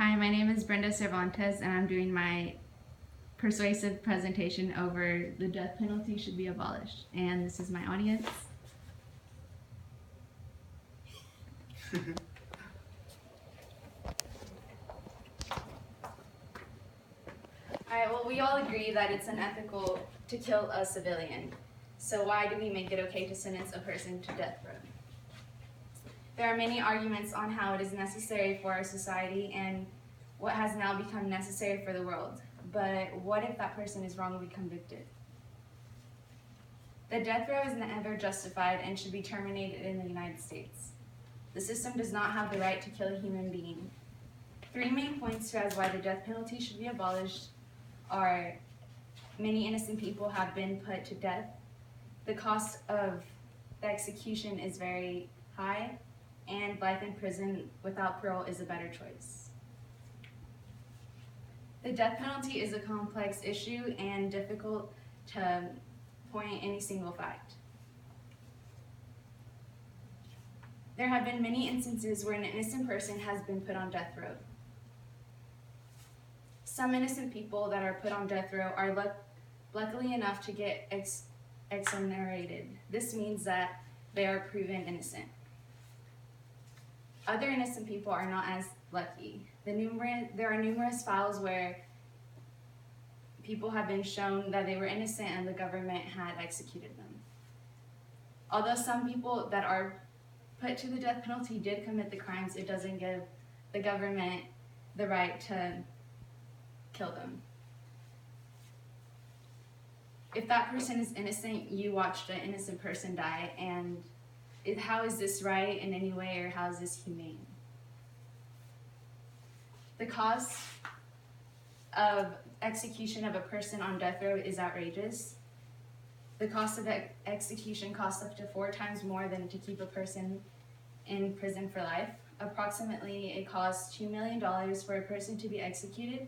Hi, my name is Brenda Cervantes, and I'm doing my persuasive presentation over the death penalty should be abolished. And this is my audience. Alright, well, we all agree that it's unethical to kill a civilian. So why do we make it okay to sentence a person to death row? There are many arguments on how it is necessary for our society and what has now become necessary for the world. But what if that person is wrongly convicted? The death row is never justified and should be terminated in the United States. The system does not have the right to kill a human being. Three main points as why the death penalty should be abolished are: many innocent people have been put to death, the cost of the execution is very high, and life in prison without parole is a better choice. The death penalty is a complex issue and difficult to point any single fact. There have been many instances where an innocent person has been put on death row. Some innocent people that are put on death row are luckily enough to get exonerated. This means that they are proven innocent. Other innocent people are not as lucky. There are numerous files where people have been shown that they were innocent and the government had executed them. Although some people that are put to the death penalty did commit the crimes, it doesn't give the government the right to kill them. If that person is innocent, you watched an innocent person die, and how is this right in any way, or how is this humane? The cost of execution of a person on death row is outrageous. The cost of execution costs up to 4 times more than to keep a person in prison for life. Approximately, it costs $2 million for a person to be executed,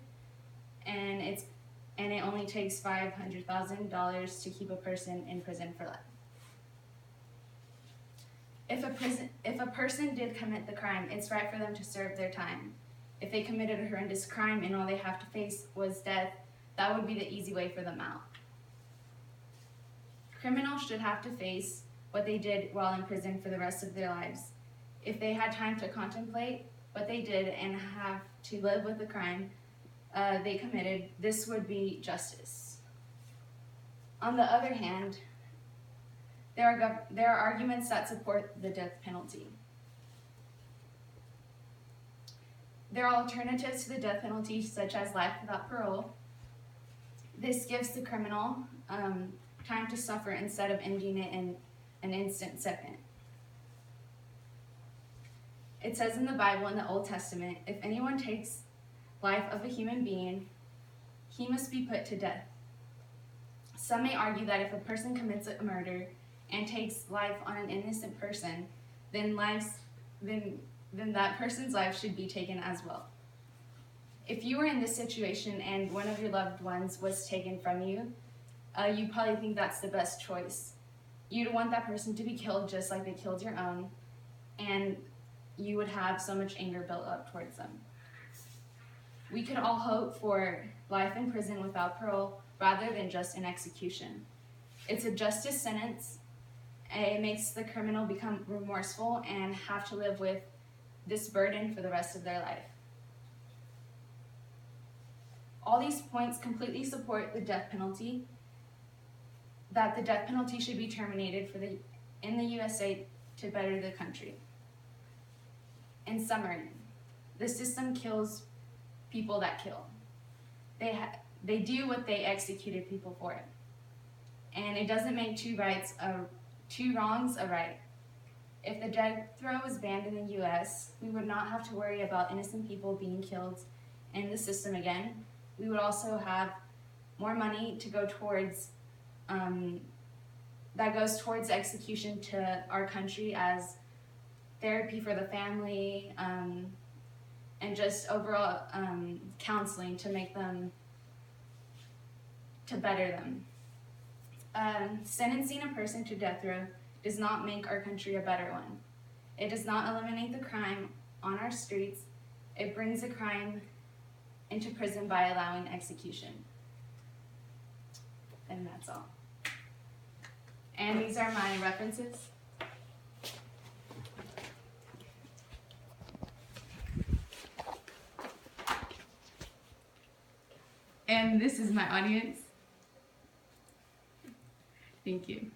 and it only takes $500,000 to keep a person in prison for life. If a person did commit the crime, it's right for them to serve their time. If they committed a horrendous crime and all they have to face was death, that would be the easy way for them out. Criminals should have to face what they did while in prison for the rest of their lives. If they had time to contemplate what they did and have to live with the crime they committed, this would be justice. On the other hand, there are arguments that support the death penalty. There are alternatives to the death penalty, such as life without parole. This gives the criminal time to suffer instead of ending it in an instant second. It says in the Bible, in the Old Testament, if anyone takes life of a human being, he must be put to death. Some may argue that if a person commits a murder and takes life on an innocent person, then that person's life should be taken as well. If you were in this situation and one of your loved ones was taken from you, you probably think that's the best choice. You'd want that person to be killed just like they killed your own, and you would have so much anger built up towards them. We could all hope for life in prison without parole rather than just an execution. It's a justice sentence. It makes the criminal become remorseful and have to live with this burden for the rest of their life. All these points completely support the death penalty, that the death penalty should be terminated in the USA to better the country. In summary, the system kills people that kill. They do what they executed people for. And it doesn't make two wrongs a right. If the death row was banned in the US, we would not have to worry about innocent people being killed in the system again. We would also have more money to go towards, that goes towards execution to our country as therapy for the family, and just overall counseling to make them, to better them. Sentencing a person to death row does not make our country a better one. It does not eliminate the crime on our streets, It brings a crime into prison by allowing execution. And that's all. And these are my references. And this is my audience. Thank you.